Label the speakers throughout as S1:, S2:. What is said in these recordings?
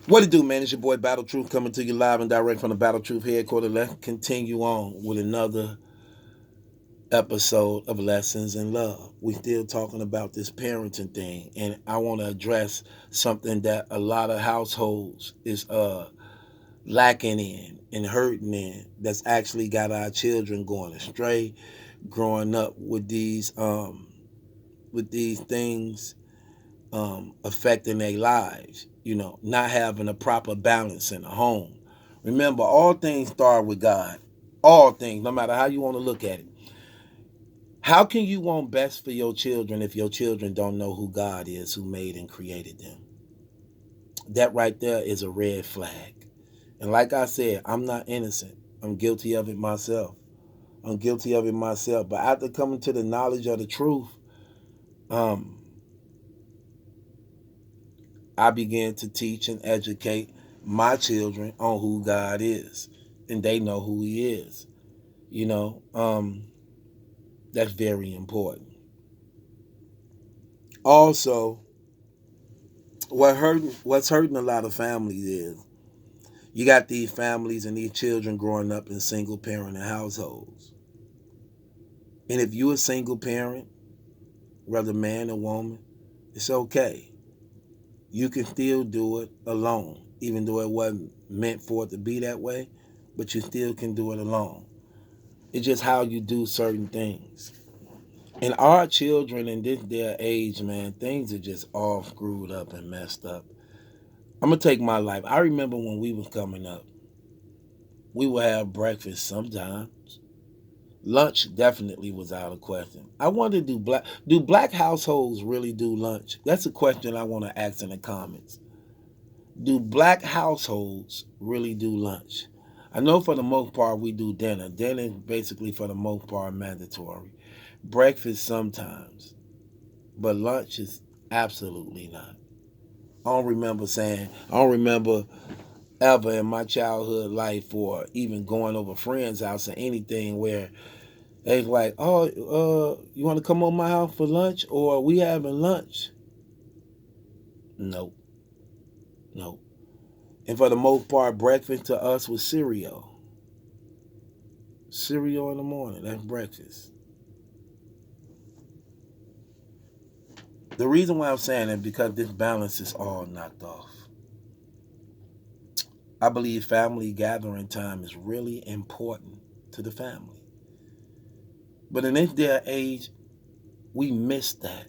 S1: What it do, man? It's your boy Battle Truth coming to you live and direct from the Battle Truth headquarters. Let's continue on with another episode of Lessons in Love. We still talking about this parenting thing, and I want to address something that a lot of households is lacking in and hurting in. That's actually got our children going astray, growing up with these things affecting their lives, not having a proper balance in the home. Remember, all things start with God. All things, no matter how you want to look at it. How can you want best for your children if your children don't know who God is, who made and created them? That right there is a red flag. And like I said, I'm not innocent. I'm guilty of it myself. I'm guilty of it myself. But after coming to the knowledge of the truth, um, I began to teach and educate my children on who God is, and they know who He is. You know, that's very important. Also, what's hurting a lot of families is you got these families and these children growing up in single parent households, and if you're a single parent, whether man or woman, it's okay. You can still do it alone, even though it wasn't meant for it to be that way. But you still can do it alone. It's just how you do certain things. And our children in this day and age, man, things are just all screwed up and messed up. I'm gonna take my life. I remember when we was coming up, we would have breakfast sometimes. Lunch definitely was out of question. I wonder, do black households really do lunch? That's a question I want to ask in the comments. Do black households really do lunch? I know for the most part we do dinner. Dinner is basically for the most part mandatory. Breakfast sometimes, but lunch is absolutely not. I don't remember ever in my childhood life or even going over friends' house or anything where they was like, oh, you want to come on my house for lunch or we having lunch? Nope, nope. And for the most part, breakfast to us was cereal. Cereal in the morning, that's breakfast. The reason why I'm saying it is because this balance is all knocked off. I believe family gathering time is really important to the family. But in this day and age, we miss that.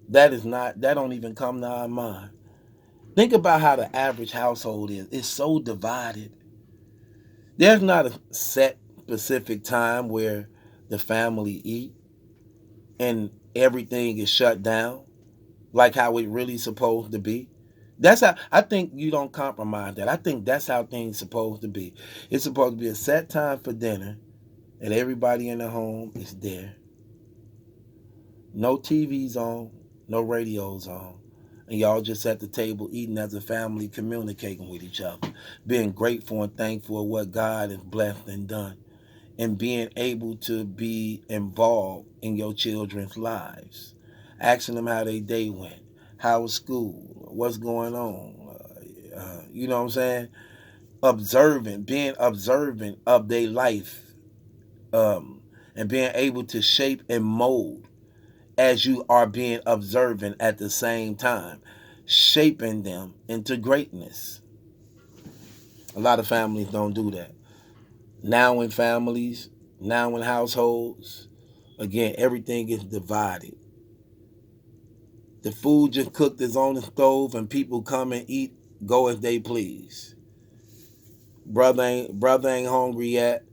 S1: That don't even come to our mind. Think about how the average household is. It's so divided. There's not a set specific time where the family eat and everything is shut down like how it really supposed to be. That's how I think you don't compromise that. I think that's how things supposed to be. It's supposed to be a set time for dinner and everybody in the home is there. No TV's on, no radio's on. And y'all just at the table eating as a family, communicating with each other, being grateful and thankful for what God has blessed and done, and being able to be involved in your children's lives, asking them how their day went, how was school, what's going on, you know what I'm saying? Being observant of their life, um, and being able to shape and mold as you are being observant at the same time, shaping them into greatness. A lot of families don't do that. Now in families, now in households, again, everything is divided. The food just cooked is on the stove and people come and eat, go as they please. Brother ain't hungry yet.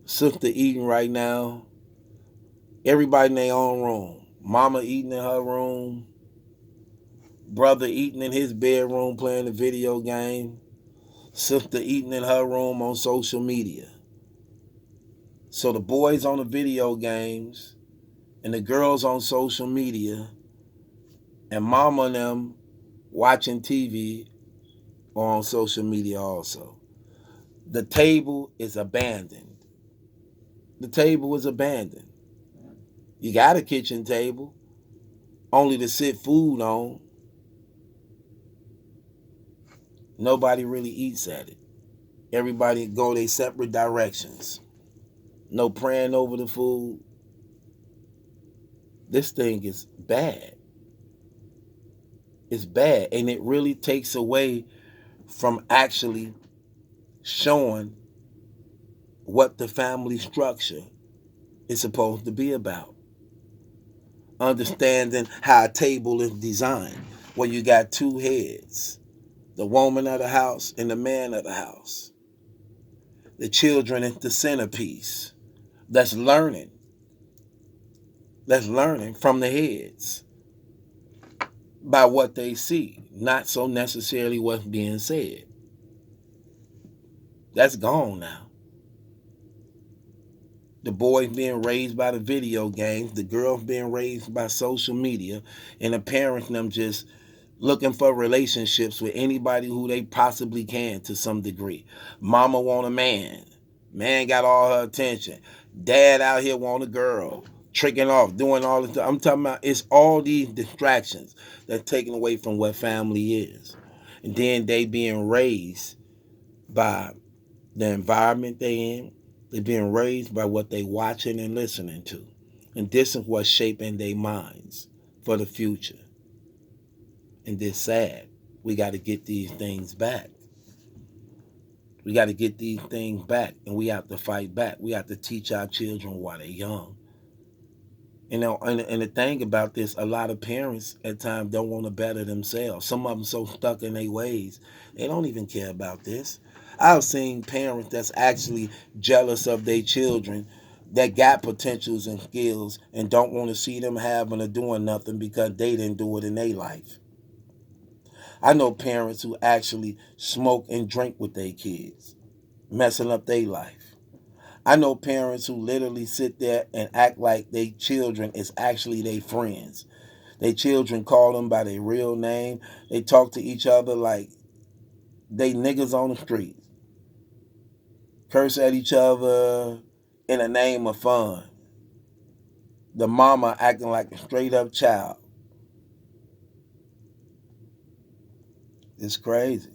S1: Sister eating right now. Everybody in their own room. Mama eating in her room. Brother eating in his bedroom playing a video game. Sister eating in her room on social media. So the boys on the video games and the girls on social media and mama and them watching TV or on social media also. The table is abandoned. The table is abandoned. You got a kitchen table only to sit food on. Nobody really eats at it. Everybody go their separate directions. No praying over the food. This thing is bad. It's bad. And it really takes away from actually showing what the family structure is supposed to be about. Understanding how a table is designed, where you got two heads, the woman of the house and the man of the house. The children is the centerpiece. That's learning. That's learning from the heads by what they see, not so necessarily what's being said. That's gone now. The boys being raised by the video games, the girls being raised by social media, and the parents them just looking for relationships with anybody who they possibly can to some degree. Mama want a man. Man got all her attention. Dad out here want a girl. Tricking off, doing all the stuff. I'm talking about it's all these distractions that's taken away from what family is. And then they being raised by the environment they in. They're being raised by what they watching and listening to. And this is what's shaping their minds for the future. And this sad. We got to get these things back. We got to get these things back, and we have to fight back. We have to teach our children while they're young. You know, and the thing about this, a lot of parents at times don't want to better themselves. Some of them so stuck in their ways, they don't even care about this. I've seen parents that's actually jealous of their children that got potentials and skills and don't want to see them having or doing nothing because they didn't do it in their life. I know parents who actually smoke and drink with their kids, messing up their life. I know parents who literally sit there and act like their children is actually their friends. Their children call them by their real name. They talk to each other like they niggas on the street. Curse at each other in the name of fun. The mama acting like a straight up child. It's crazy.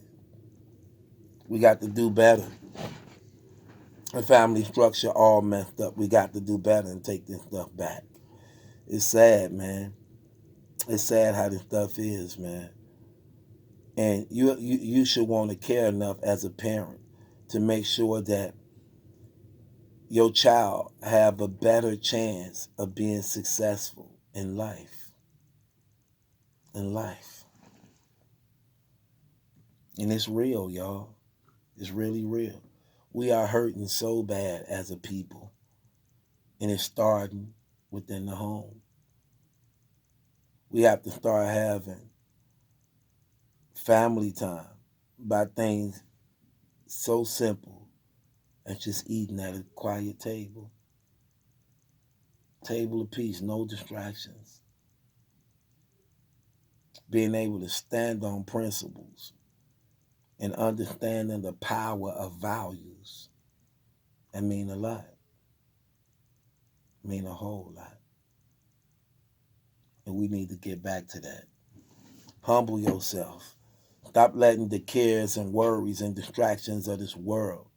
S1: We got to do better. The family structure all messed up. We got to do better and take this stuff back. It's sad, man. It's sad how this stuff is, man. And you should want to care enough as a parent to make sure that your child have a better chance of being successful in life. In life. And it's real, y'all. It's really real. We are hurting so bad as a people. And it's starting within the home. We have to start having family time by things so simple as just eating at a quiet table. Table of peace, no distractions. Being able to stand on principles and understanding the power of values. That mean a lot. Mean a whole lot. And we need to get back to that. Humble yourself. Stop letting the cares and worries and distractions of this world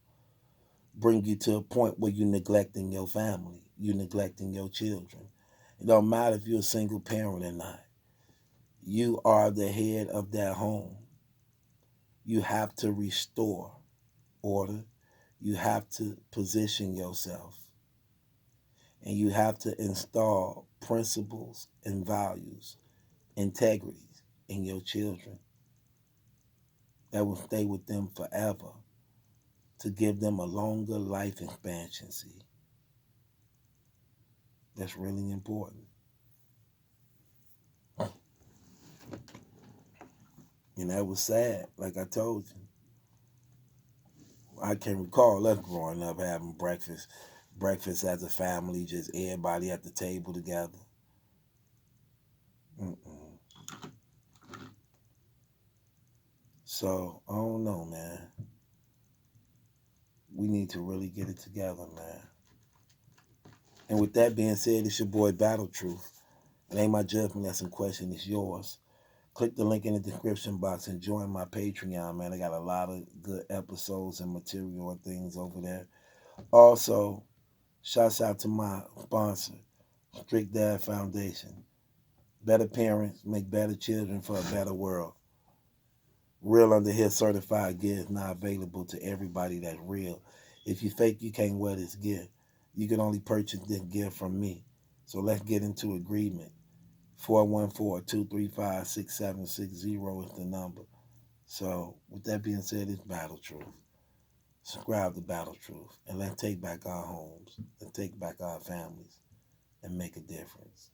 S1: bring you to a point where you're neglecting your family. You're neglecting your children. It don't matter if you're a single parent or not. You are the head of that home. You have to restore order. You have to position yourself. And you have to install principles and values, integrity in your children that will stay with them forever to give them a longer life expectancy. That's really important. And that was sad, like I told you. I can recall us growing up having breakfast as a family, just everybody at the table together. Mm-mm. So, I don't know, man. We need to really get it together, man. And with that being said, it's your boy Battle Truth. It ain't my judgment that's in question, it's yours. Click the link in the description box and join my Patreon, man. I got a lot of good episodes and material and things over there. Also, shouts out to my sponsor, Strict Dad Foundation. Better parents make better children for a better world. Real Under Here certified gear is not available to everybody that's real. If you fake, you can't wear this gear. You can only purchase this gear from me. So let's get into agreement. 414-235-6760 is the number. So with that being said, it's Battle Truth. Subscribe to Battle Truth. And let's take back our homes. Let's take back our families and make a difference.